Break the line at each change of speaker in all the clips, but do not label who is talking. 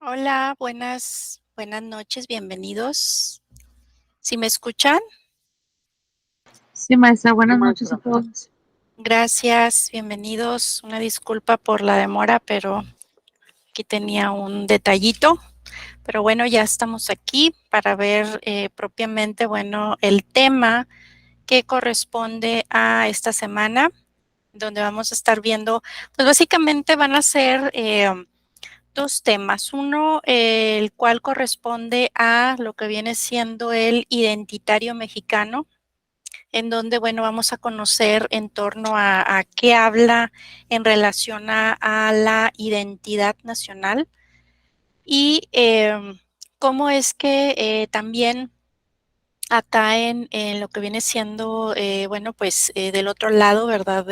Hola, buenas noches, bienvenidos. ¿Sí me escuchan?
Sí, maestra, buenas noches a todos.
Gracias, bienvenidos. Una disculpa por la demora, pero aquí tenía un detallito. Pero bueno, ya estamos aquí para ver propiamente, bueno, el tema que corresponde a esta semana, donde vamos a estar viendo, pues básicamente van a ser dos temas. Uno, el cual corresponde a lo que viene siendo el identitario mexicano, en donde, bueno, vamos a conocer en torno a qué habla en relación a la identidad nacional y cómo es que también acá en lo que viene siendo, bueno, pues del otro lado, ¿verdad?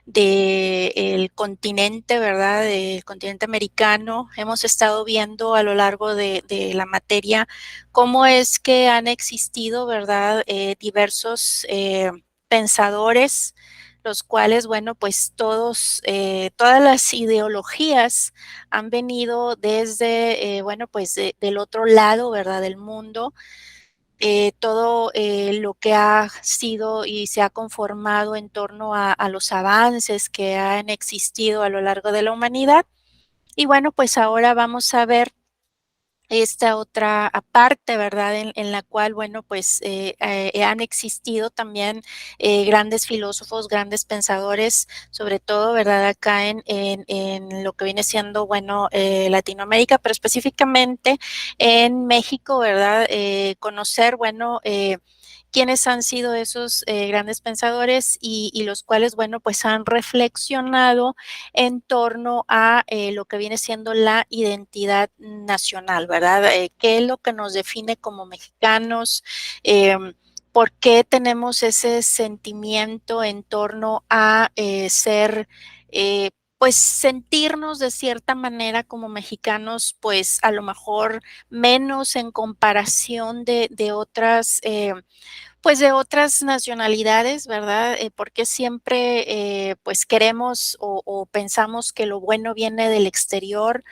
Del continente, ¿verdad? Del continente americano. Hemos estado viendo a lo largo de la materia cómo es que han existido, ¿verdad? Diversos pensadores, los cuales, bueno, pues todas las ideologías han venido desde, bueno, pues del otro lado, ¿verdad? Del mundo, todo lo que ha sido y se ha conformado en torno a los avances que han existido a lo largo de la humanidad. Y bueno, pues ahora vamos a ver esta otra parte, ¿verdad? En la cual, bueno, pues han existido también grandes filósofos, grandes pensadores, sobre todo, ¿verdad? Acá en lo que viene siendo, bueno, Latinoamérica, pero específicamente en México, ¿verdad? Conocer, bueno, quiénes han sido esos grandes pensadores y los cuales, bueno, pues han reflexionado en torno a lo que viene siendo la identidad nacional, ¿verdad? ¿Qué es lo que nos define como mexicanos? Eh, ¿Por qué tenemos ese sentimiento en torno a ser, pues sentirnos de cierta manera como mexicanos, pues a lo mejor menos en comparación de otras pues de otras nacionalidades, ¿verdad? Porque siempre pues queremos o pensamos que lo bueno viene del exterior.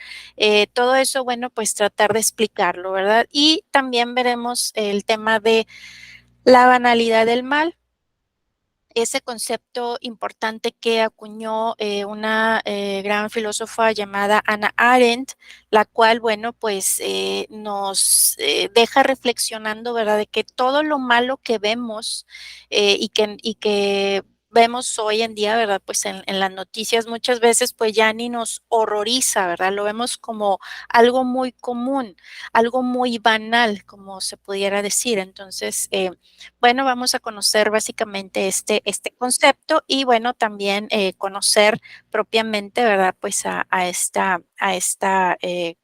Todo eso, bueno, pues tratar de explicarlo, ¿verdad? Y también veremos el tema de la banalidad del mal, ese concepto importante que acuñó una gran filósofa llamada Hannah Arendt, la cual, bueno, pues nos deja reflexionando, ¿verdad?, de que todo lo malo que vemos y que vemos hoy en día, ¿verdad? Pues en las noticias muchas veces pues ya ni nos horroriza, ¿verdad? Lo vemos como algo muy común, algo muy banal, como se pudiera decir. Entonces, bueno, vamos a conocer básicamente este concepto y bueno, también conocer propiamente, ¿verdad? Pues a esta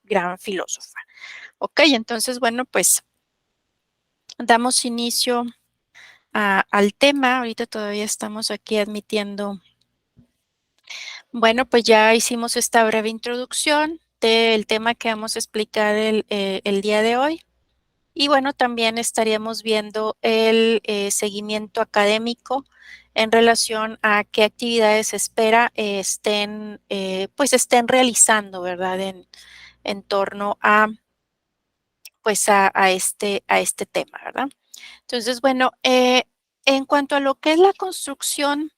gran filósofa. Ok, entonces, bueno, pues damos inicio al tema. Ahorita todavía estamos aquí admitiendo. Bueno, pues ya hicimos esta breve introducción del tema que vamos a explicar el día de hoy. Y bueno, también estaríamos viendo el seguimiento académico en relación a qué actividades se espera pues estén realizando, ¿verdad? En torno a, pues a este tema, ¿verdad? Entonces, bueno, en cuanto a lo que es la construcción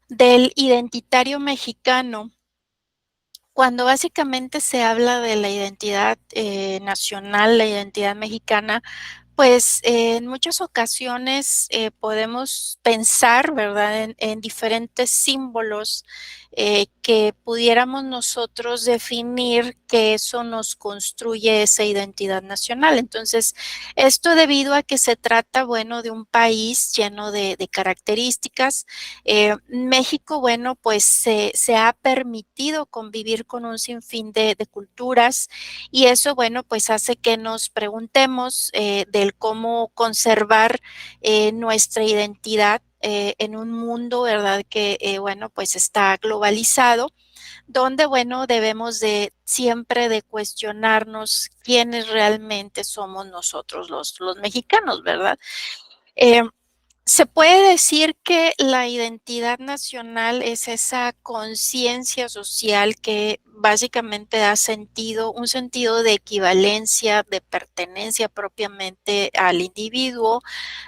del identitario mexicano, cuando básicamente se habla de la identidad nacional, la identidad mexicana, pues, en muchas ocasiones, podemos pensar, ¿verdad?, en diferentes símbolos, que pudiéramos nosotros definir que eso nos construye esa identidad nacional. Entonces, esto debido a que se trata, bueno, de un país lleno de características. México, bueno, pues, se ha permitido convivir con un sinfín de culturas, y eso, bueno, pues hace que nos preguntemos del cómo conservar nuestra identidad en un mundo, ¿verdad? Que, bueno, pues está globalizado, donde, bueno, debemos de siempre de cuestionarnos quiénes realmente somos nosotros los mexicanos, ¿verdad? Eh, Se puede decir que la identidad nacional es esa conciencia social que básicamente da sentido, un sentido de equivalencia, de pertenencia propiamente al individuo,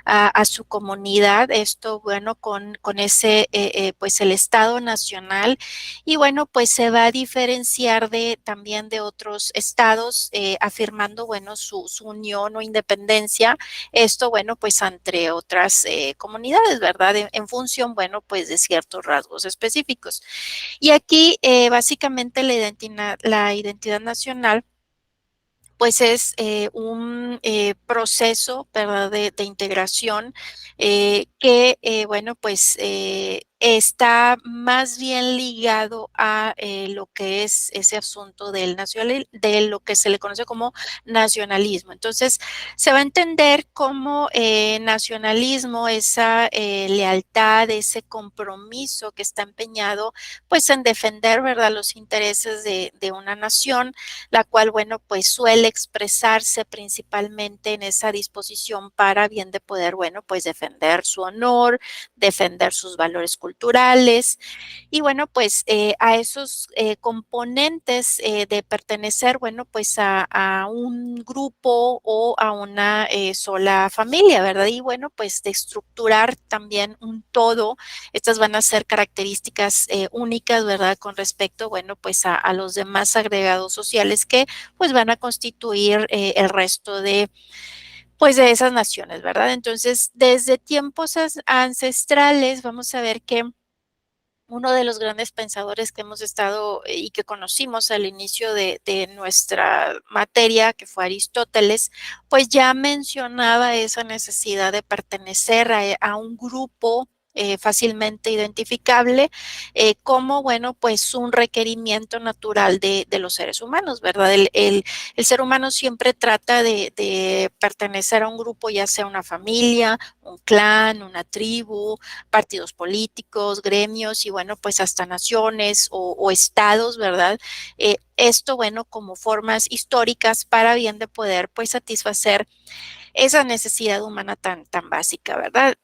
a su comunidad. Esto, bueno, con ese, pues el Estado nacional. Y bueno, pues se va a diferenciar también de otros estados, afirmando, bueno, su unión o independencia. Esto, bueno, pues entre otras comunidades, ¿verdad? En función, bueno, pues de ciertos rasgos específicos. Y aquí, básicamente, la identidad nacional pues es un proceso, ¿verdad?, de integración que, bueno, pues está más bien ligado a lo que es ese asunto de lo que se le conoce como nacionalismo. Entonces, se va a entender como nacionalismo esa lealtad, ese compromiso que está empeñado, pues, en defender, ¿verdad?, los intereses de una nación, la cual, bueno, pues suele expresarse principalmente en esa disposición para bien de poder, bueno, pues defender su honor, defender sus valores culturales y bueno, pues a esos componentes de pertenecer, bueno, pues a un grupo o a una sola familia, ¿verdad? Y bueno, pues de estructurar también un todo. Estas van a ser características únicas, ¿verdad? Con respecto, bueno, pues a los demás agregados sociales que pues van a constituir el resto de pues de esas naciones, ¿verdad? Entonces, desde tiempos ancestrales, vamos a ver que uno de los grandes pensadores que hemos estado y que conocimos al inicio de nuestra materia, que fue Aristóteles, pues ya mencionaba esa necesidad de pertenecer a un grupo fácilmente identificable como, bueno, pues un requerimiento natural de los seres humanos, ¿verdad? El ser humano siempre trata de pertenecer a un grupo, ya sea una familia, un clan, una tribu, partidos políticos, gremios y bueno, pues hasta naciones o estados, ¿verdad? Esto, bueno, como formas históricas para bien de poder pues satisfacer esa necesidad humana tan básica, ¿verdad?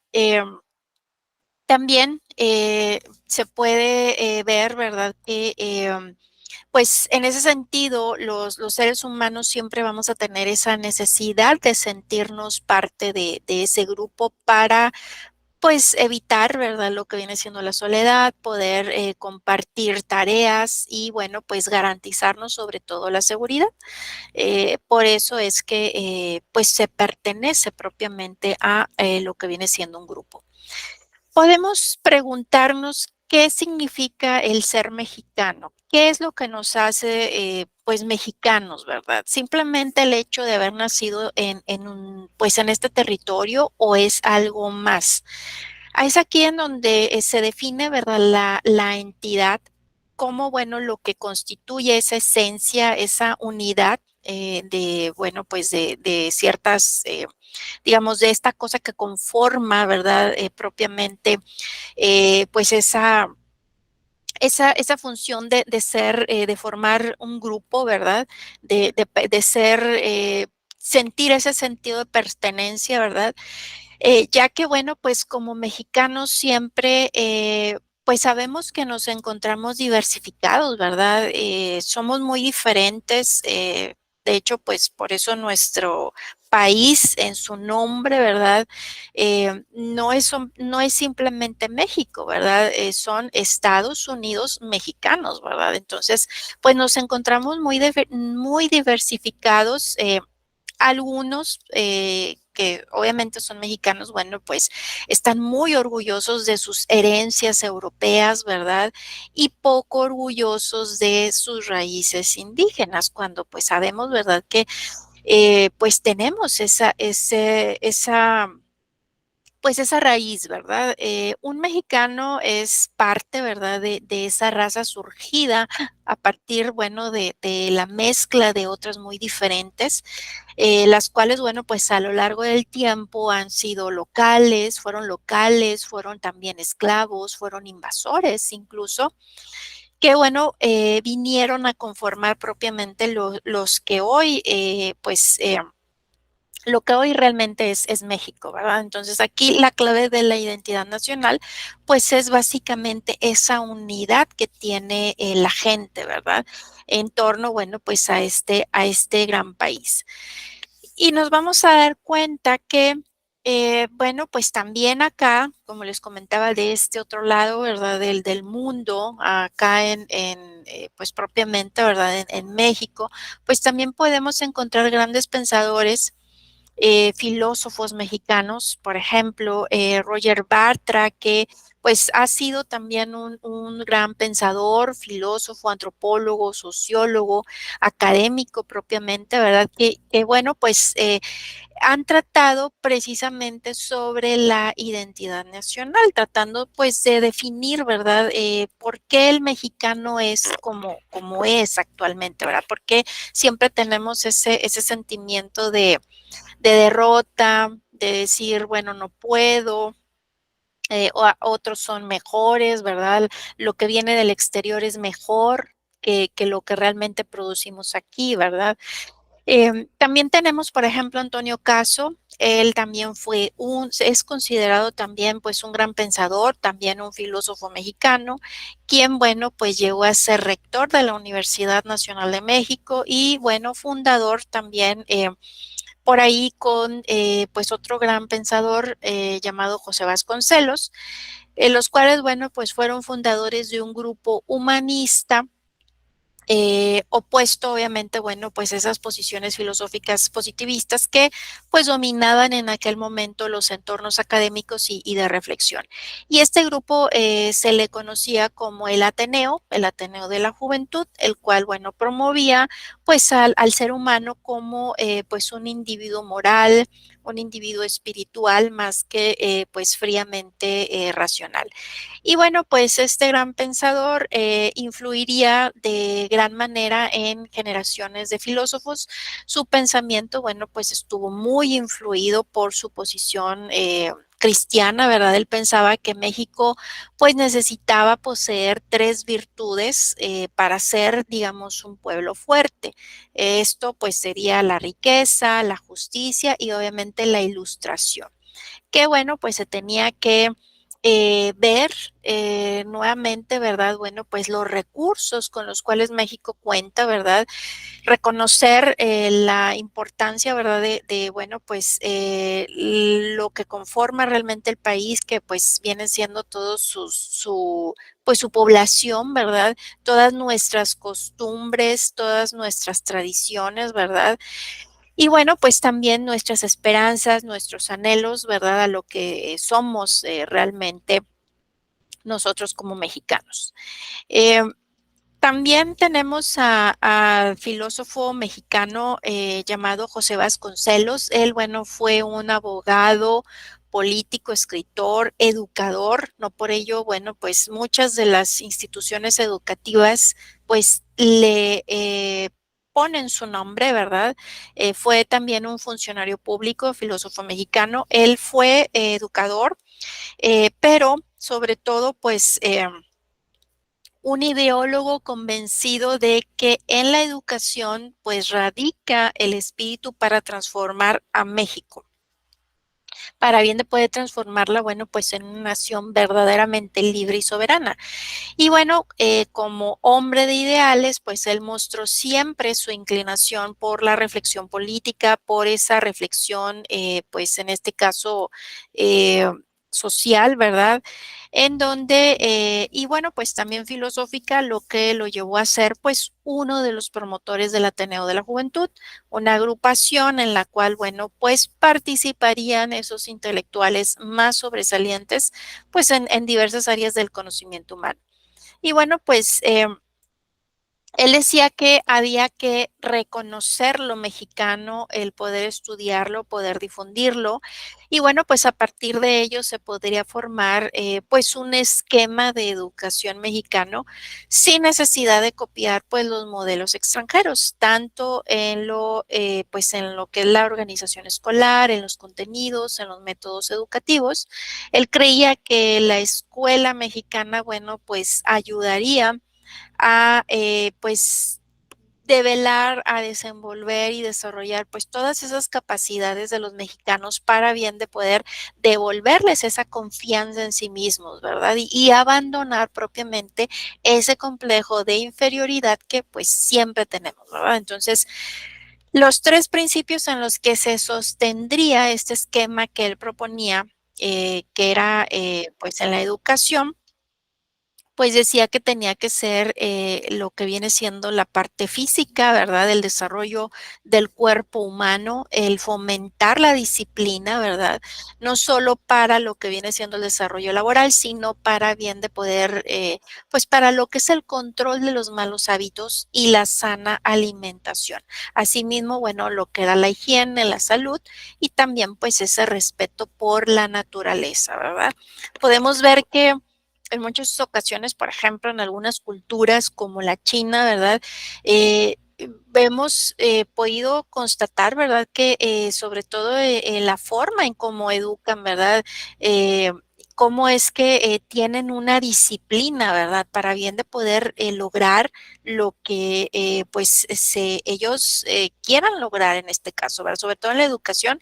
También se puede ver, ¿verdad? Que pues en ese sentido, los seres humanos siempre vamos a tener esa necesidad de sentirnos parte de ese grupo para pues evitar, ¿verdad?, lo que viene siendo la soledad, poder compartir tareas y, bueno, pues garantizarnos sobre todo la seguridad. Por eso es que, pues se pertenece propiamente a lo que viene siendo un grupo. Podemos preguntarnos qué significa el ser mexicano, qué es lo que nos hace, pues mexicanos, ¿verdad? Simplemente el hecho de haber nacido pues en este territorio o es algo más. Es aquí en donde se define, ¿verdad?, la entidad como, bueno, lo que constituye esa esencia, esa unidad de, bueno, pues de ciertas, digamos, de esta cosa que conforma, ¿verdad?, propiamente, pues esa función de ser, de formar un grupo, ¿verdad? De ser, sentir ese sentido de pertenencia, ¿verdad? Ya que, bueno, pues como mexicanos siempre, pues sabemos que nos encontramos diversificados, ¿verdad? Somos muy diferentes, de hecho, pues por eso nuestro país en su nombre, ¿verdad? No es simplemente México, ¿verdad? Son Estados Unidos mexicanos, ¿verdad? Entonces, pues nos encontramos muy diversificados. Algunos que obviamente son mexicanos, bueno, pues están muy orgullosos de sus herencias europeas, ¿verdad? Y poco orgullosos de sus raíces indígenas, cuando pues sabemos, ¿verdad? Que pues tenemos esa pues esa raíz, ¿verdad? Un mexicano es parte, ¿verdad? De esa raza surgida a partir, bueno, de la mezcla de otras muy diferentes, las cuales, bueno, pues a lo largo del tiempo han sido locales, fueron también esclavos, fueron invasores incluso, que, bueno, vinieron a conformar propiamente los que hoy, pues, lo que hoy realmente es México, ¿verdad? Entonces aquí la clave de la identidad nacional, pues es básicamente esa unidad que tiene la gente, ¿verdad? En torno, bueno, pues a este gran país. Y nos vamos a dar cuenta que, bueno, pues también acá, como les comentaba, de este otro lado, ¿verdad? Del mundo, acá pues propiamente, ¿verdad? En México, pues también podemos encontrar grandes pensadores, filósofos mexicanos, por ejemplo, Roger Bartra, que pues ha sido también un gran pensador, filósofo, antropólogo, sociólogo, académico propiamente, ¿verdad? Que bueno, pues han tratado precisamente sobre la identidad nacional, tratando pues de definir, ¿verdad? ¿Por qué el mexicano es como es actualmente, ¿verdad? Porque siempre tenemos ese sentimiento de derrota, de decir, bueno, no puedo, otros son mejores, ¿verdad? Lo que viene del exterior es mejor que lo que realmente producimos aquí, ¿verdad? También tenemos, por ejemplo, Antonio Caso. Él también es considerado también pues un gran pensador, también un filósofo mexicano, quien, bueno, pues llegó a ser rector de la Universidad Nacional de México y, bueno, fundador también por ahí con pues otro gran pensador llamado José Vasconcelos, los cuales, bueno, pues fueron fundadores de un grupo humanista opuesto, obviamente, bueno, pues esas posiciones filosóficas positivistas que pues dominaban en aquel momento los entornos académicos y de reflexión. Y este grupo se le conocía como el Ateneo de la Juventud, el cual, bueno, promovía pues al ser humano como pues un individuo moral, un individuo espiritual más que pues fríamente racional. Y bueno, pues este gran pensador influiría de gran manera en generaciones de filósofos. Su pensamiento, bueno, pues estuvo muy influido por su posición cristiana, ¿verdad? Él pensaba que México pues necesitaba poseer tres virtudes para ser, digamos, un pueblo fuerte. Esto pues sería la riqueza, la justicia y obviamente la ilustración. Que bueno, pues se tenía que ver nuevamente, ¿verdad? Bueno, pues los recursos con los cuales México cuenta, ¿verdad? Reconocer la importancia, ¿verdad? Bueno, pues lo que conforma realmente el país, que pues viene siendo todo pues su población, ¿verdad? Todas nuestras costumbres, todas nuestras tradiciones, ¿verdad? Y bueno, pues también nuestras esperanzas, nuestros anhelos, ¿verdad? A lo que somos realmente nosotros como mexicanos. Eh, También tenemos al filósofo mexicano llamado José Vasconcelos. Él, bueno, fue un abogado, político, escritor, educador. No por ello, bueno, pues muchas de las instituciones educativas, pues le ponen su nombre, ¿verdad? Fue también un funcionario público, filósofo mexicano. Él fue educador, pero sobre todo, pues un ideólogo convencido de que en la educación pues radica el espíritu para transformar a México, para bien de poder transformarla, bueno, pues en una nación verdaderamente libre y soberana. Y bueno, como hombre de ideales, pues él mostró siempre su inclinación por la reflexión política, por esa reflexión, pues en este caso, eh, social, ¿verdad? En donde, y bueno, pues también filosófica, lo que lo llevó a ser, pues, uno de los promotores del Ateneo de la Juventud, una agrupación en la cual, bueno, pues participarían esos intelectuales más sobresalientes, pues en diversas áreas del conocimiento humano. Y bueno, pues él decía que había que reconocer lo mexicano, el poder estudiarlo, poder difundirlo. Y bueno, pues a partir de ello se podría formar pues un esquema de educación mexicano sin necesidad de copiar pues los modelos extranjeros, tanto en pues en lo que es la organización escolar, en los contenidos, en los métodos educativos. Él creía que la escuela mexicana, bueno, pues ayudaría a pues develar, a desenvolver y desarrollar pues todas esas capacidades de los mexicanos para bien de poder devolverles esa confianza en sí mismos, ¿verdad? Y abandonar propiamente ese complejo de inferioridad que pues siempre tenemos, ¿verdad? Entonces, los tres principios en los que se sostendría este esquema que él proponía, que era pues en la educación, pues decía que tenía que ser lo que viene siendo la parte física, ¿verdad? El desarrollo del cuerpo humano, el fomentar la disciplina, ¿verdad? No solo para lo que viene siendo el desarrollo laboral, sino para bien de poder, pues para lo que es el control de los malos hábitos y la sana alimentación. Asimismo, bueno, lo que era la higiene, la salud y también pues ese respeto por la naturaleza, ¿verdad? Podemos ver que en muchas ocasiones, por ejemplo, en algunas culturas como la China, ¿verdad? Hemos podido constatar, ¿verdad? Que sobre todo la forma en cómo educan, ¿verdad? Eh, cómo es que tienen una disciplina, ¿verdad? Para bien de poder lograr lo que pues ellos quieran lograr en este caso, ¿verdad? Sobre todo en la educación,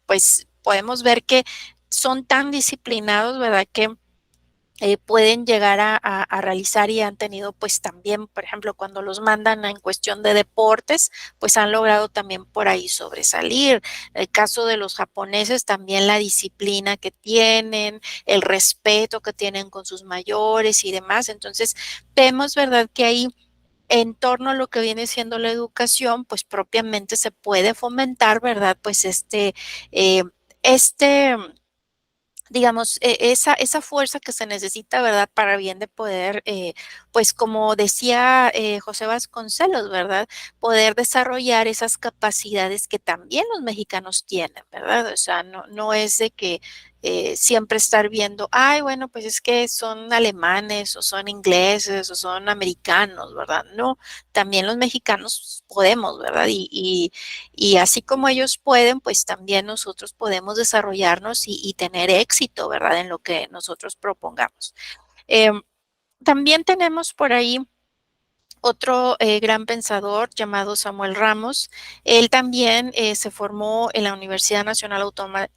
pues podemos ver que son tan disciplinados, ¿verdad? Que pueden llegar a realizar y han tenido pues también, por ejemplo, cuando los mandan en cuestión de deportes, pues han logrado también por ahí sobresalir. El caso de los japoneses, también la disciplina que tienen, el respeto que tienen con sus mayores y demás. Entonces, vemos, ¿verdad?, que ahí en torno a lo que viene siendo la educación, pues propiamente se puede fomentar, ¿verdad? Pues eh, este digamos, esa fuerza que se necesita, ¿verdad? Para bien de poder, pues como decía José Vasconcelos, ¿verdad? Poder desarrollar esas capacidades que también los mexicanos tienen, ¿verdad? O sea, no es de que siempre estar viendo, ay, bueno, pues es que son alemanes o son ingleses o son americanos, ¿verdad? No, también los mexicanos podemos, ¿verdad? Y así como ellos pueden, pues también nosotros podemos desarrollarnos y tener éxito, ¿verdad? En lo que nosotros propongamos. Em, también tenemos por ahí otro gran pensador llamado Samuel Ramos. Él también se formó en la Universidad Nacional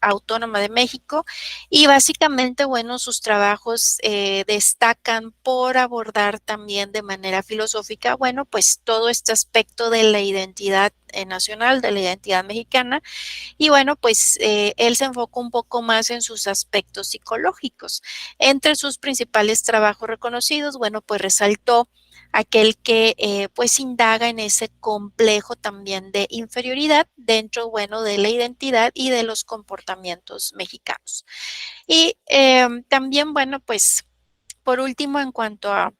Autónoma de México y básicamente, bueno, sus trabajos destacan por abordar también de manera filosófica, bueno, pues todo este aspecto de la identidad nacional, de la identidad mexicana y bueno, pues él se enfocó un poco más en sus aspectos psicológicos. Entre sus principales trabajos reconocidos, bueno, pues resaltó aquel que pues indaga en ese complejo también de inferioridad dentro, bueno, de la identidad y de los comportamientos mexicanos. Y también, bueno, pues por último, en cuanto a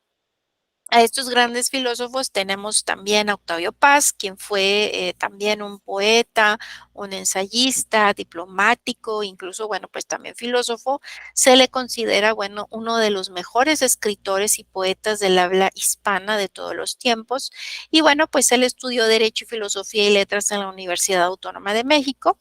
estos grandes filósofos tenemos también a Octavio Paz, quien fue también un poeta, un ensayista, diplomático, incluso, bueno, pues también filósofo. Se le considera, bueno, uno de los mejores escritores y poetas del habla hispana de todos los tiempos. Y bueno, pues él estudió Derecho y Filosofía y Letras en la Universidad Autónoma de México.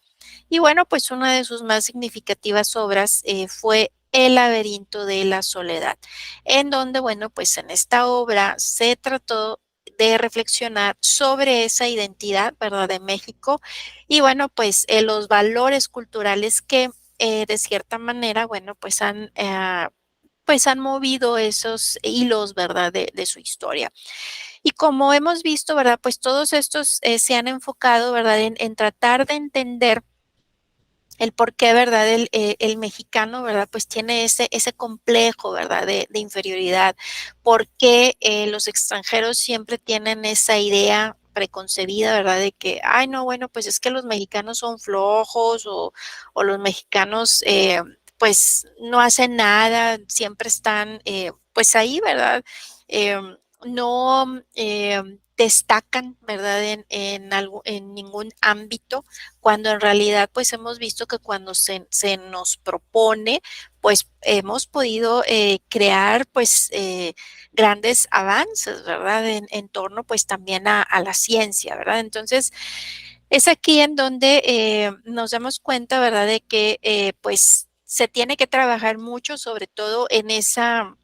Y bueno, pues una de sus más significativas obras fue El laberinto de la soledad, en donde, bueno, pues en esta obra se trató de reflexionar sobre esa identidad, ¿verdad?, de México y, bueno, pues los valores culturales que de cierta manera, bueno, pues han movido esos hilos, ¿verdad?, de su historia. Y como hemos visto, ¿verdad?, pues todos estos se han enfocado, ¿verdad?, en tratar de entender el por qué, ¿verdad? El mexicano, ¿verdad? Pues tiene ese complejo, ¿verdad? De inferioridad. ¿Por qué los extranjeros siempre tienen esa idea preconcebida, ¿verdad? De que, ay, no, bueno, pues es que los mexicanos son flojos o los mexicanos, pues no hacen nada, siempre están, pues ahí, ¿verdad? No destacan, ¿verdad? En ningún ámbito cuando en realidad pues hemos visto que cuando se nos propone pues hemos podido crear pues grandes avances, ¿verdad? En torno pues también a la ciencia, ¿verdad? Entonces es aquí en donde nos damos cuenta, ¿verdad? De que pues se tiene que trabajar mucho, sobre todo en esa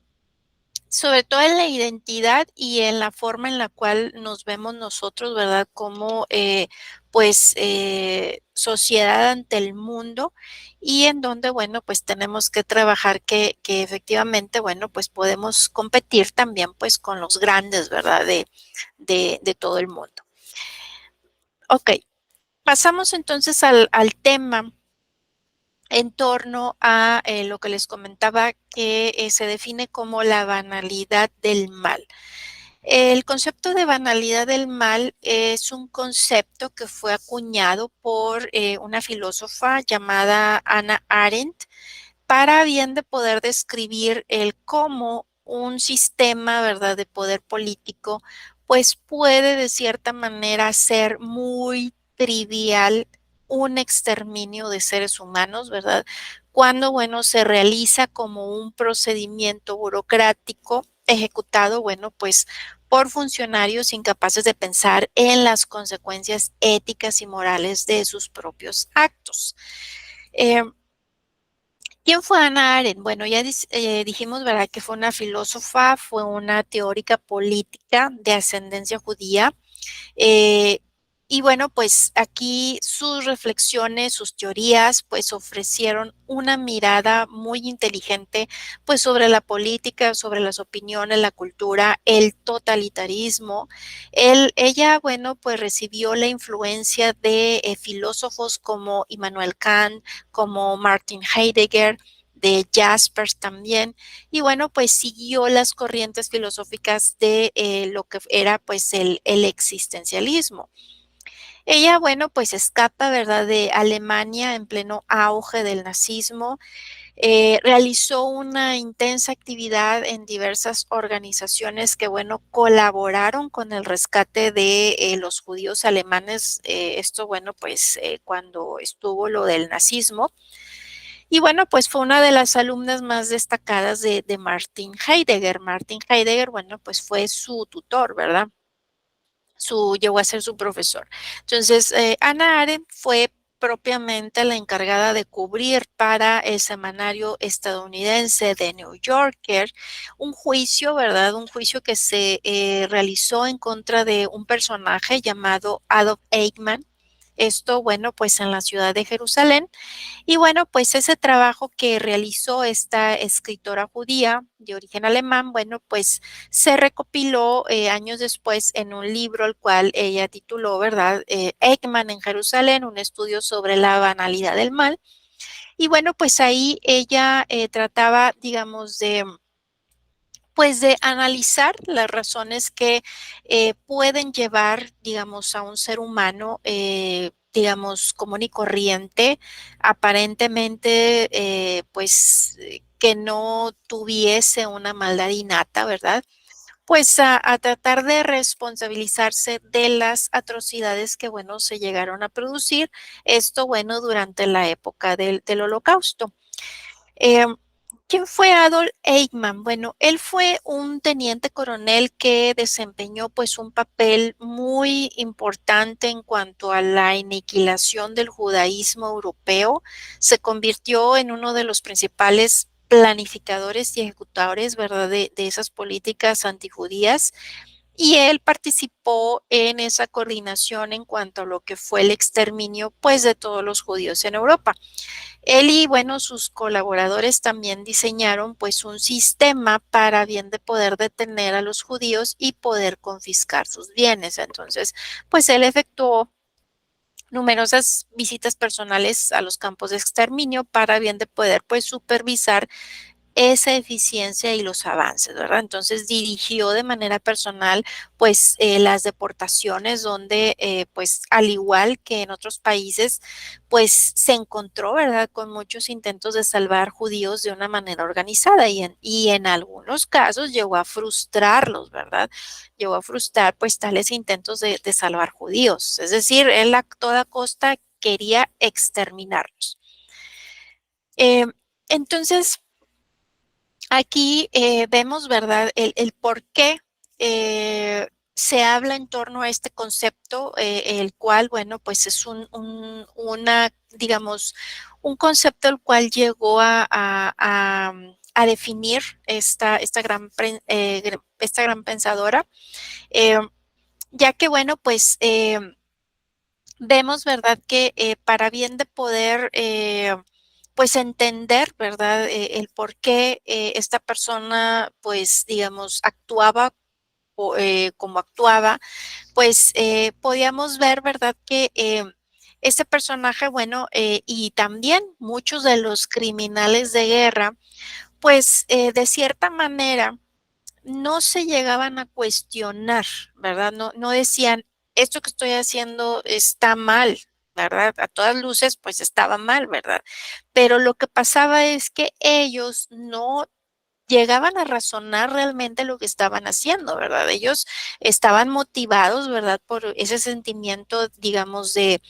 sobre todo en la identidad y en la forma en la cual nos vemos nosotros, ¿verdad? Como, sociedad ante el mundo y en donde, bueno, pues tenemos que trabajar que efectivamente, bueno, pues podemos competir también, pues, con los grandes, ¿verdad? De todo el mundo. Okey, pasamos entonces al tema en torno a, lo que les comentaba que, se define como la banalidad del mal. El concepto de banalidad del mal es un concepto que fue acuñado por, una filósofa llamada Hannah Arendt, para bien de poder describir el cómo un sistema, ¿verdad?, de poder político, pues puede de cierta manera ser muy trivial un exterminio de seres humanos, ¿verdad? Cuando, bueno, se realiza como un procedimiento burocrático ejecutado, bueno, pues por funcionarios incapaces de pensar en las consecuencias éticas y morales de sus propios actos. Eh, ¿Quién fue Hannah Arendt? Bueno, ya dijimos, ¿verdad?, que fue una filósofa, fue una teórica política de ascendencia judía. eh, y bueno, pues aquí sus reflexiones, sus teorías, pues ofrecieron una mirada muy inteligente, pues sobre la política, sobre las opiniones, la cultura, el totalitarismo. Ella, bueno, pues recibió la influencia de filósofos como Immanuel Kant, como Martin Heidegger, de Jaspers también, y bueno, pues siguió las corrientes filosóficas de lo que era pues el existencialismo. Ella, bueno, pues escapa, ¿verdad?, de Alemania en pleno auge del nazismo, realizó una intensa actividad en diversas organizaciones que, bueno, colaboraron con el rescate de los judíos alemanes, esto, bueno, pues cuando estuvo lo del nazismo. Y bueno, pues fue una de las alumnas más destacadas de Martin Heidegger. Martin Heidegger, bueno, pues fue su tutor, ¿verdad? Llegó a ser su profesor. Entonces, Hannah Arendt fue propiamente la encargada de cubrir para el semanario estadounidense The New Yorker un juicio, ¿verdad? Un juicio que se realizó en contra de un personaje llamado Adolf Eichmann. Esto, bueno, pues en la ciudad de Jerusalén. Y bueno, pues ese trabajo que realizó esta escritora judía de origen alemán, bueno, pues se recopiló años después en un libro el cual ella tituló, ¿verdad? Ekman en Jerusalén, un estudio sobre la banalidad del mal. Y bueno, pues ahí ella trataba, digamos, pues de analizar las razones que pueden llevar, digamos, a un ser humano, digamos, común y corriente, aparentemente, que no tuviese una maldad innata, ¿verdad? Pues a tratar de responsabilizarse de las atrocidades que, bueno, se llegaron a producir. Esto, bueno, durante la época del Holocausto. Em, ¿Quién fue Adolf Eichmann? Bueno, él fue un teniente coronel que desempeñó pues un papel muy importante en cuanto a la aniquilación del judaísmo europeo. Se convirtió en uno de los principales planificadores y ejecutadores, ¿verdad?, de esas políticas antijudías. Y él participó en esa coordinación en cuanto a lo que fue el exterminio, pues, de todos los judíos en Europa. Él y, bueno, sus colaboradores también diseñaron, pues, un sistema para bien de poder detener a los judíos y poder confiscar sus bienes. Entonces, pues, él efectuó numerosas visitas personales a los campos de exterminio para bien de poder, pues, supervisar esa eficiencia y los avances, ¿verdad? Entonces dirigió de manera personal, pues, las deportaciones donde, pues, al igual que en otros países, pues, se encontró, ¿verdad?, con muchos intentos de salvar judíos de una manera organizada y en algunos casos llegó a frustrarlos, ¿verdad? Llegó a frustrar, pues, tales intentos de salvar judíos. Es decir, él a toda costa quería exterminarlos. Em, entonces, aquí vemos, ¿verdad?, el por qué se habla en torno a este concepto, el cual, bueno, pues es digamos, un concepto el cual llegó a a definir esta gran pensadora, ya que, bueno, pues vemos, ¿verdad?, que para bien de poder, pues entender, ¿verdad?, el por qué esta persona, pues, digamos, actuaba como actuaba, pues podíamos ver, ¿verdad?, que este personaje, bueno, y también muchos de los criminales de guerra, pues de cierta manera no se llegaban a cuestionar, ¿verdad? No decían, esto que estoy haciendo está mal, ¿verdad? A todas luces, pues estaba mal, ¿verdad? Pero lo que pasaba es que ellos no llegaban a razonar realmente lo que estaban haciendo, ¿verdad? Ellos estaban motivados, ¿verdad? Por ese sentimiento, digamos, de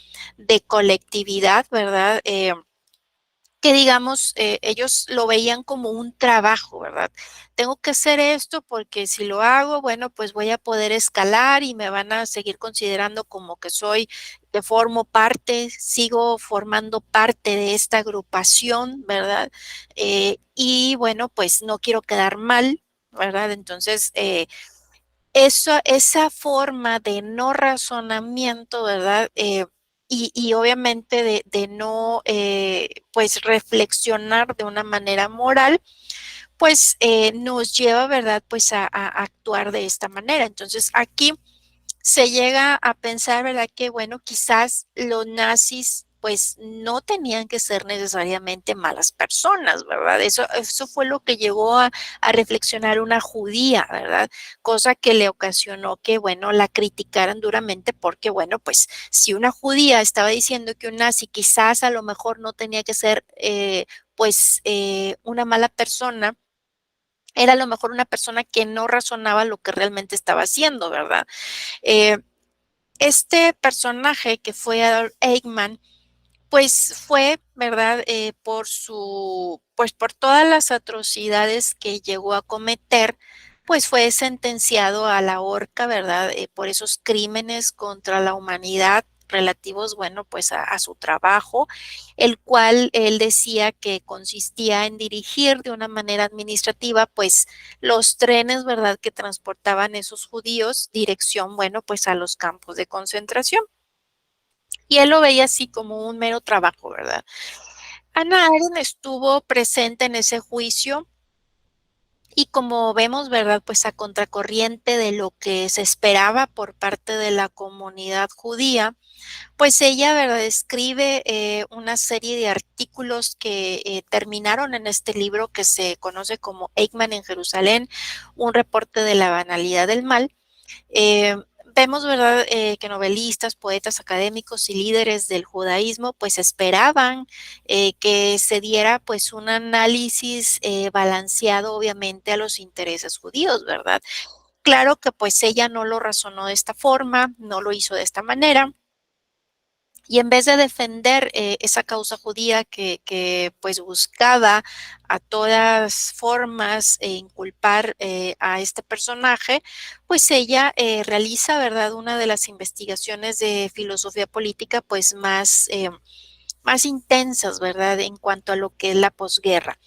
colectividad, ¿verdad? Que digamos, ellos lo veían como un trabajo, ¿verdad? Tengo que hacer esto porque si lo hago, bueno, pues voy a poder escalar y me van a seguir considerando como que formo parte, sigo formando parte de esta agrupación, ¿verdad? Y bueno, pues no quiero quedar mal, ¿verdad? Entonces, esa forma de no razonamiento, ¿verdad? Y obviamente de no, pues, reflexionar de una manera moral, pues, nos lleva, ¿verdad? Pues, a actuar de esta manera. Entonces, aquí se llega a pensar, ¿verdad? Que bueno, quizás los nazis pues no tenían que ser necesariamente malas personas, ¿verdad? Eso fue lo que llegó a reflexionar una judía, ¿verdad? Cosa que le ocasionó que, bueno, la criticaran duramente porque, bueno, pues si una judía estaba diciendo que un nazi quizás a lo mejor no tenía que ser, pues, una mala persona, era a lo mejor una persona que no razonaba lo que realmente estaba haciendo, ¿verdad? Eh, este personaje que fue Adolf Eichmann, pues fue, ¿verdad? Pues por todas las atrocidades que llegó a cometer, pues fue sentenciado a la horca, ¿verdad? Por esos crímenes contra la humanidad relativos, bueno, pues a su trabajo, el cual él decía que consistía en dirigir de una manera administrativa, pues los trenes, ¿verdad? Que transportaban esos judíos, dirección, bueno, pues a los campos de concentración. Y él lo veía así como un mero trabajo, ¿verdad? Hannah Arendt estuvo presente en ese juicio y como vemos, ¿verdad? Pues a contracorriente de lo que se esperaba por parte de la comunidad judía, pues ella, ¿verdad? Escribe una serie de artículos que terminaron en este libro que se conoce como Eichmann en Jerusalén, un reporte de la banalidad del mal. Eh, Vemos, ¿verdad?, que novelistas, poetas, académicos y líderes del judaísmo, pues esperaban que se diera, pues, un análisis balanceado, obviamente, a los intereses judíos, ¿verdad? Claro que, pues, ella no lo razonó de esta forma, no lo hizo de esta manera. Y en vez de defender esa causa judía pues buscaba a todas formas inculpar a este personaje, pues ella realiza, ¿verdad?, una de las investigaciones de filosofía política pues más intensas, ¿verdad?, en cuanto a lo que es la posguerra.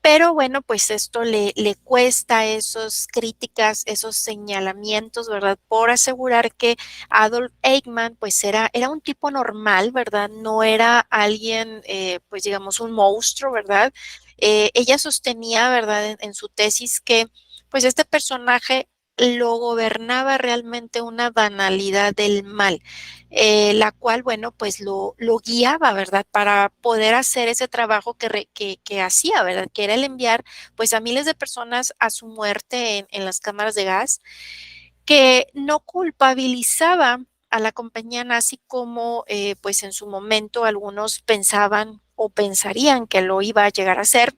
Pero bueno, pues esto le cuesta esos críticas, esos señalamientos, ¿verdad? Por asegurar que Adolf Eichmann, pues era un tipo normal, ¿verdad? No era alguien, pues digamos, un monstruo, ¿verdad? Ella sostenía, ¿verdad? En su tesis que, pues este personaje lo gobernaba realmente una banalidad del mal, la cual, bueno, pues lo guiaba, ¿verdad? Para poder hacer ese trabajo que hacía, ¿verdad? Que era el enviar, pues, a miles de personas a su muerte en las cámaras de gas, que no culpabilizaba a la compañía nazi como, pues, en su momento algunos pensaban o pensarían que lo iba a llegar a hacer,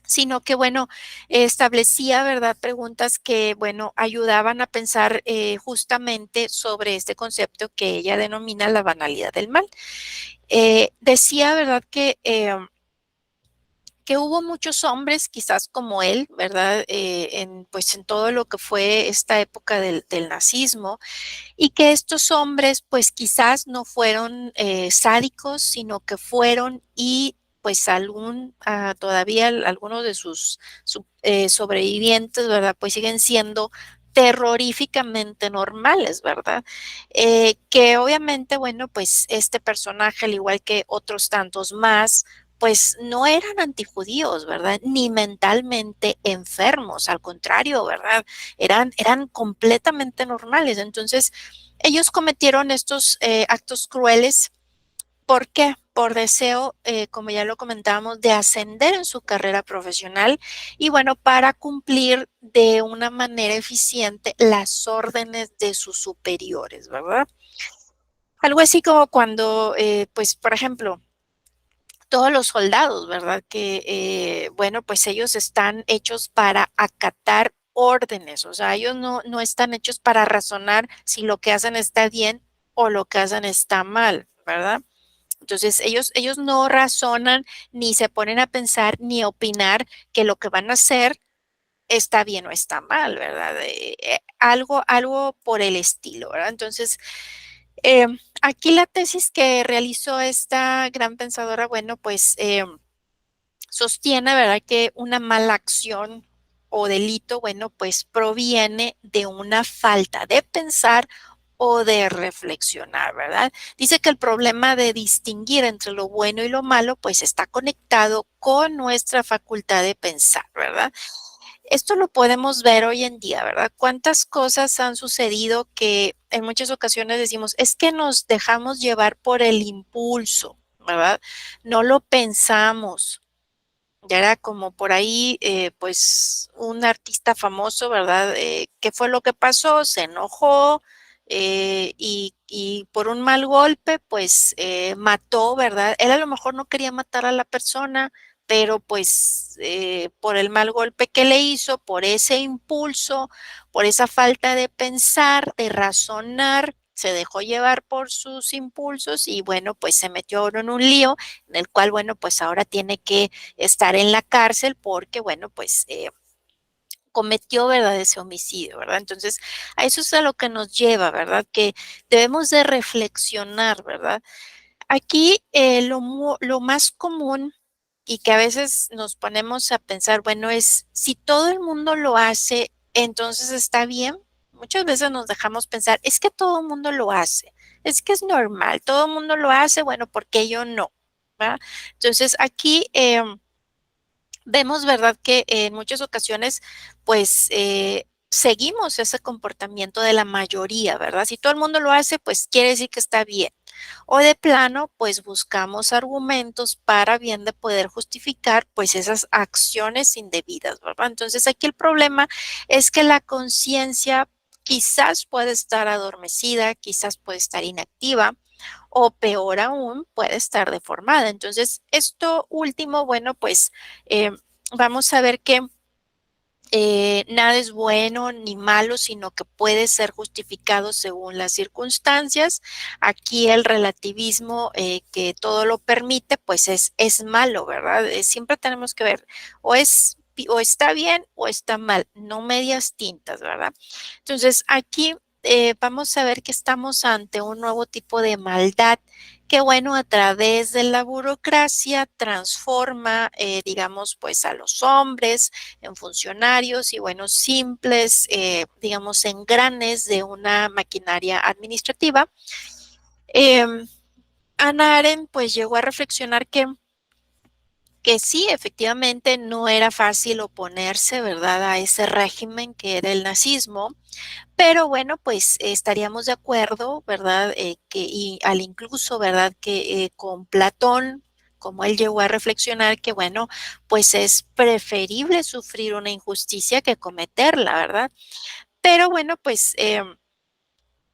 sino que, bueno, establecía, ¿verdad?, preguntas que, bueno, ayudaban a pensar justamente sobre este concepto que ella denomina la banalidad del mal. Decía, ¿verdad?, que hubo muchos hombres, quizás como él, ¿verdad?, pues en todo lo que fue esta época del nazismo, y que estos hombres, pues quizás no fueron sádicos, sino que fueron y pues todavía algunos de sus sobrevivientes, ¿verdad? Pues siguen siendo terroríficamente normales, ¿verdad? Que obviamente, bueno, pues este personaje, al igual que otros tantos más, pues no eran antijudíos, ¿verdad? Ni mentalmente enfermos, al contrario, ¿verdad? Eran completamente normales. Entonces, ellos cometieron estos actos crueles. ¿Por qué? Por deseo, como ya lo comentábamos, de ascender en su carrera profesional y bueno, para cumplir de una manera eficiente las órdenes de sus superiores, ¿verdad? Algo así como cuando, pues, por ejemplo, todos los soldados, ¿verdad? Que, bueno, pues ellos están hechos para acatar órdenes, o sea, ellos no están hechos para razonar si lo que hacen está bien o lo que hacen está mal, ¿verdad? Entonces, ellos no razonan, ni se ponen a pensar, ni a opinar que lo que van a hacer está bien o está mal, ¿verdad? Algo por el estilo, ¿verdad? Entonces, aquí la tesis que realizó esta gran pensadora, bueno, pues, sostiene, ¿verdad?, que una mala acción o delito, bueno, pues proviene de una falta de pensar o de reflexionar, ¿verdad? Dice que el problema de distinguir entre lo bueno y lo malo, pues está conectado con nuestra facultad de pensar, ¿verdad? Esto lo podemos ver hoy en día, ¿verdad? ¿Cuántas cosas han sucedido que en muchas ocasiones decimos, es que nos dejamos llevar por el impulso, ¿verdad? No lo pensamos. Ya era como por ahí, pues, un artista famoso, ¿verdad? ¿Qué fue lo que pasó? Se enojó, y por un mal golpe, pues, mató, ¿verdad? Él a lo mejor no quería matar a la persona, pero, pues, por el mal golpe que le hizo, por ese impulso, por esa falta de pensar, de razonar, se dejó llevar por sus impulsos y, bueno, pues, se metió ahora en un lío en el cual, bueno, pues, ahora tiene que estar en la cárcel porque, bueno, pues, cometió, ¿verdad?, ese homicidio, ¿verdad? Entonces, a eso es a lo que nos lleva, ¿verdad? Que debemos de reflexionar, ¿verdad? Aquí, lo más común y que a veces nos ponemos a pensar, bueno, es si todo el mundo lo hace, entonces está bien. Muchas veces nos dejamos pensar, es que todo el mundo lo hace, es que es normal, todo el mundo lo hace, bueno, ¿por qué yo no? ¿Verdad? Entonces, aquí, vemos, ¿verdad?, que en muchas ocasiones, pues, seguimos ese comportamiento de la mayoría, ¿verdad? Si todo el mundo lo hace, pues quiere decir que está bien. O de plano, pues buscamos argumentos para bien de poder justificar, pues, esas acciones indebidas, ¿verdad? Entonces, aquí el problema es que la conciencia quizás puede estar adormecida, quizás puede estar inactiva, o peor aún, puede estar deformada. Entonces, esto último, bueno, pues vamos a ver que nada es bueno ni malo, sino que puede ser justificado según las circunstancias. Aquí el relativismo que todo lo permite, pues es malo, ¿verdad? Siempre tenemos que ver o está bien o está mal, no medias tintas, ¿verdad? Entonces, aquí vamos a ver que estamos ante un nuevo tipo de maldad que, bueno, a través de la burocracia transforma, digamos, pues a los hombres en funcionarios y, bueno, simples, digamos, engranes de una maquinaria administrativa. Em, Hannah Arendt, pues, llegó a reflexionar que sí, efectivamente, no era fácil oponerse, ¿verdad?, a ese régimen que era el nazismo, pero bueno, pues estaríamos de acuerdo, ¿verdad? Que y al incluso, ¿verdad? Que con Platón, como él llegó a reflexionar que, bueno, pues es preferible sufrir una injusticia que cometerla, ¿verdad? Pero bueno, pues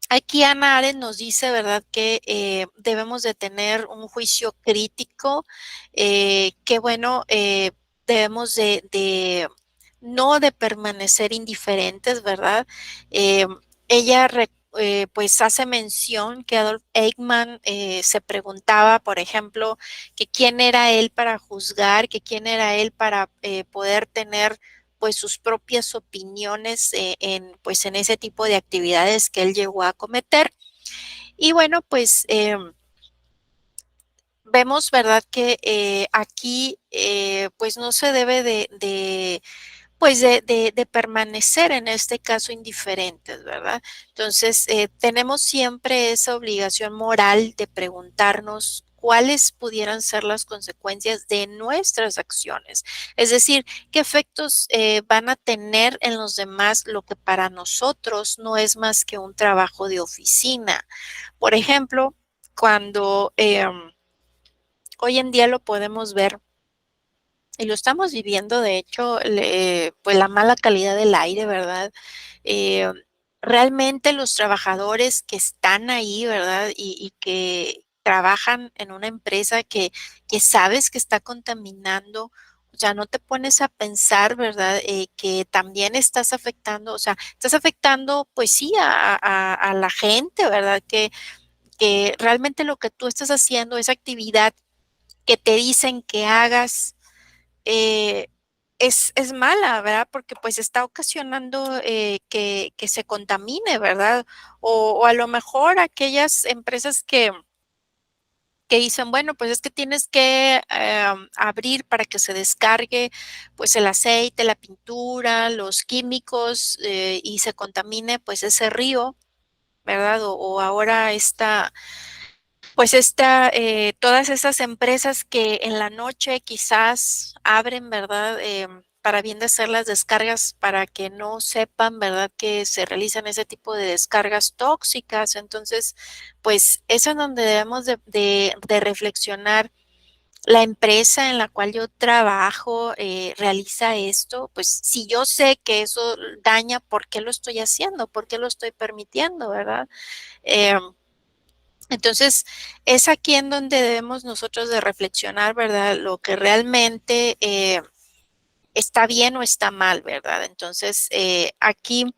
aquí Hannah Arendt nos dice, ¿verdad?, que debemos de tener un juicio crítico, que bueno, debemos de no de permanecer indiferentes, ¿verdad? Eh, ella pues hace mención que Adolf Eichmann se preguntaba, por ejemplo, que quién era él para juzgar, que quién era él para poder tener pues sus propias opiniones pues en ese tipo de actividades que él llegó a cometer. Y bueno, pues vemos, ¿verdad?, que aquí pues no se debe pues de permanecer en este caso indiferentes, ¿verdad? Entonces, tenemos siempre esa obligación moral de preguntarnos cuáles pudieran ser las consecuencias de nuestras acciones. Es decir, qué efectos van a tener en los demás lo que para nosotros no es más que un trabajo de oficina. Por ejemplo, cuando hoy en día lo podemos ver y lo estamos viviendo, de hecho, pues la mala calidad del aire, ¿verdad? Eh, realmente los trabajadores que están ahí, ¿verdad? Y que trabajan en una empresa que sabes que está contaminando, o sea, no te pones a pensar, ¿verdad? Que también estás afectando, o sea, estás afectando, pues sí, a la gente, ¿verdad? Que realmente lo que tú estás haciendo, esa actividad que te dicen que hagas, eh, es mala, ¿verdad? Porque pues está ocasionando que se contamine, ¿verdad? O a lo mejor aquellas empresas que dicen, bueno, pues es que tienes que abrir para que se descargue pues el aceite, la pintura, los químicos y se contamine pues ese río, ¿verdad? O ahora esta pues todas esas empresas que en la noche quizás abren, ¿verdad? Para bien de hacer las descargas para que no sepan, ¿verdad? Que se realizan ese tipo de descargas tóxicas. Entonces, pues eso es donde debemos de reflexionar. La empresa en la cual yo trabajo realiza esto, pues si yo sé que eso daña, ¿por qué lo estoy haciendo? ¿Por qué lo estoy permitiendo, verdad? Em, entonces, es aquí en donde debemos nosotros de reflexionar, ¿verdad? Lo que realmente está bien o está mal, ¿verdad? Entonces, aquí,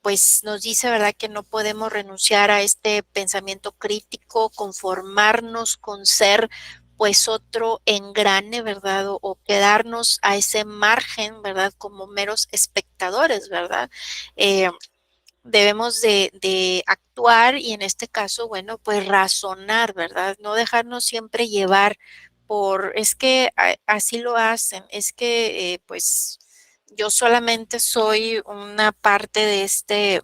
pues nos dice, ¿verdad? Que no podemos renunciar a este pensamiento crítico, conformarnos con ser, pues, otro engrane, ¿verdad? O quedarnos a ese margen, ¿verdad? Como meros espectadores, ¿verdad? Eh, debemos de actuar y en este caso, bueno, pues razonar, ¿verdad? No dejarnos siempre llevar por, es que así lo hacen, es que pues yo solamente soy una parte de este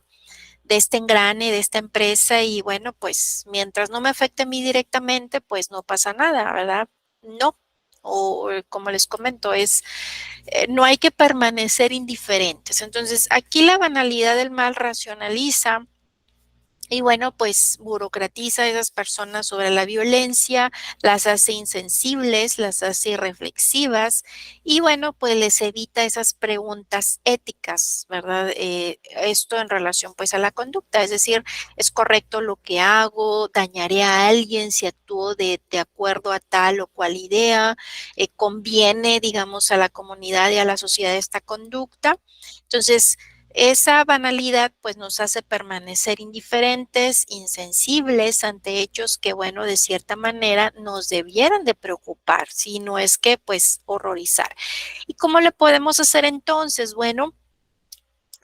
engrane, de esta empresa y bueno, pues mientras no me afecte a mí directamente, pues no pasa nada, ¿verdad? No. O como les comento, no hay que permanecer indiferentes. Entonces, aquí la banalidad del mal racionaliza y bueno, pues burocratiza a esas personas sobre la violencia, las hace insensibles, las hace irreflexivas y bueno, pues les evita esas preguntas éticas, ¿verdad? Esto en relación pues a la conducta, es decir, ¿es correcto lo que hago? ¿Dañaré a alguien si actúo de acuerdo a tal o cual idea? ¿Conviene, digamos, a la comunidad y a la sociedad esta conducta? Entonces, esa banalidad pues nos hace permanecer indiferentes, insensibles ante hechos que, bueno, de cierta manera nos debieran de preocupar, si no es que pues horrorizar. ¿Y cómo le podemos hacer entonces? Bueno,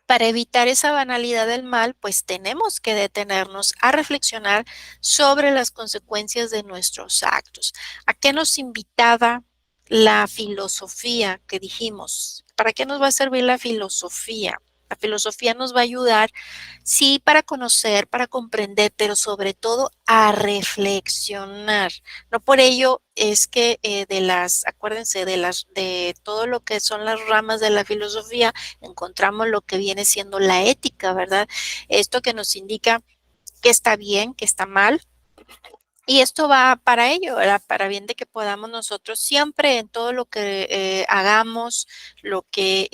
para evitar esa banalidad del mal, pues tenemos que detenernos a reflexionar sobre las consecuencias de nuestros actos. ¿A qué nos invitaba la filosofía que dijimos? ¿Para qué nos va a servir la filosofía? La filosofía nos va a ayudar, sí, para conocer, para comprender, pero sobre todo a reflexionar. No por ello es que acuérdense, de todo lo que son las ramas de la filosofía, encontramos lo que viene siendo la ética, ¿verdad? Esto que nos indica que está bien, que está mal, y esto va para ello, ¿verdad? Para bien de que podamos nosotros siempre en todo lo que hagamos, lo que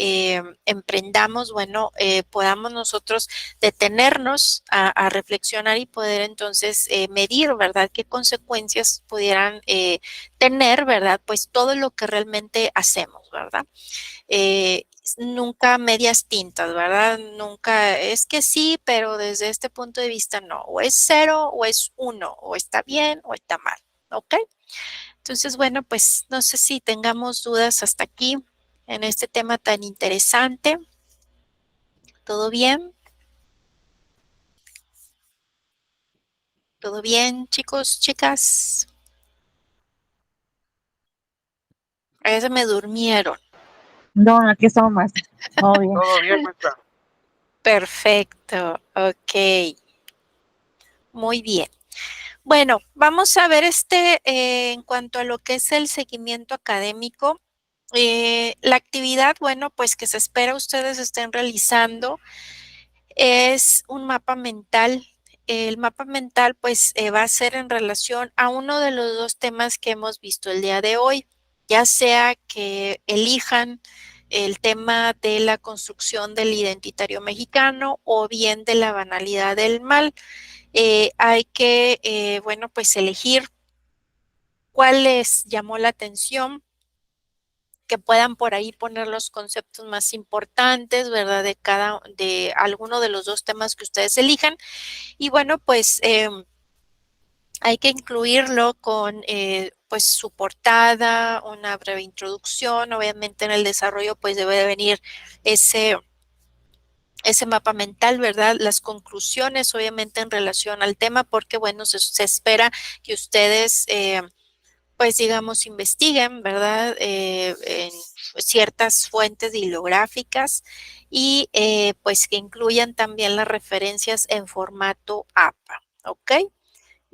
emprendamos, bueno, podamos nosotros detenernos a reflexionar y poder entonces medir, ¿verdad? ¿Qué consecuencias pudieran tener, ¿verdad? Pues todo lo que realmente hacemos, ¿verdad? Nunca medias tintas, ¿verdad? Nunca es que sí, pero desde este punto de vista no, o es cero o es uno, o está bien o está mal, ¿ok? Entonces, bueno, pues no sé si tengamos dudas hasta aquí en este tema tan interesante. ¿Todo bien? ¿Todo bien, chicos, chicas? Ya se me durmieron.
No, aquí estamos, maestra. Todo bien.
Todo bien, maestra.
Perfecto, ok. Muy bien. Bueno, vamos a ver en cuanto a lo que es el seguimiento académico. La actividad, bueno, pues que se espera ustedes estén realizando es un mapa mental. El mapa mental, pues, va a ser en relación a uno de los dos temas que hemos visto el día de hoy, ya sea que elijan el tema de la construcción del identitario mexicano o bien de la banalidad del mal. Hay que, bueno, pues elegir cuál les llamó la atención, que puedan por ahí poner los conceptos más importantes, ¿verdad? De alguno de los dos temas que ustedes elijan. Y bueno, pues hay que incluirlo con pues su portada, una breve introducción. Obviamente en el desarrollo pues debe de venir ese, ese mapa mental, ¿verdad? Las conclusiones obviamente en relación al tema, porque bueno, se espera que ustedes pues digamos investiguen, ¿verdad? En ciertas fuentes bibliográficas y pues que incluyan también las referencias en formato APA, ¿ok?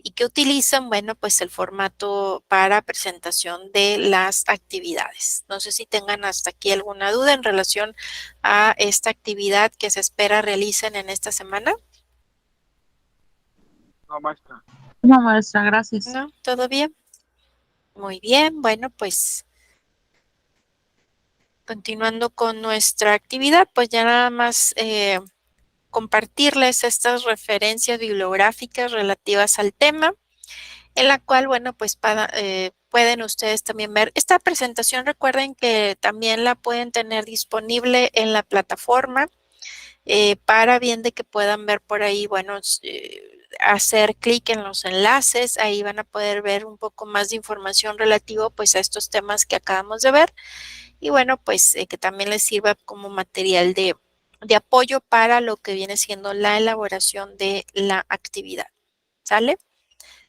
Y que utilizan, bueno, pues el formato para presentación de las actividades. No sé si tengan hasta aquí alguna duda en relación a esta actividad que se espera realicen en esta semana.
No, maestra.
No, maestra, gracias.
¿No? ¿Todo bien? Muy bien, bueno, pues continuando con nuestra actividad, pues ya nada más compartirles estas referencias bibliográficas relativas al tema, en la cual, bueno, pues pueden ustedes también ver esta presentación. Recuerden que también la pueden tener disponible en la plataforma para bien de que puedan ver por ahí, bueno, hacer clic en los enlaces, ahí van a poder ver un poco más de información relativo pues a estos temas que acabamos de ver y bueno, pues que también les sirva como material de apoyo para lo que viene siendo la elaboración de la actividad. ¿Sale?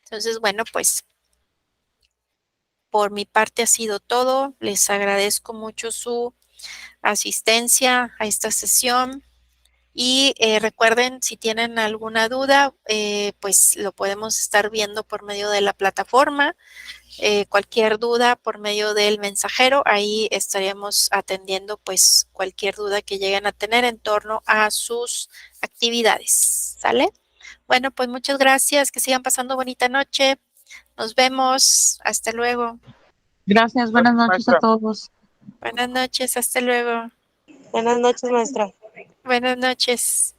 Entonces, bueno, pues por mi parte ha sido todo. Les agradezco mucho su asistencia a esta sesión. Y recuerden, si tienen alguna duda, pues lo podemos estar viendo por medio de la plataforma. Cualquier duda por medio del mensajero, ahí estaríamos atendiendo pues cualquier duda que lleguen a tener en torno a sus actividades. ¿Sale? Bueno, pues muchas gracias, que sigan pasando bonita noche. Nos vemos. Hasta luego.
Gracias, buenas noches a
Maestra.
todos.
Buenas noches. Hasta luego.
Buenas noches, maestra.
Buenas noches.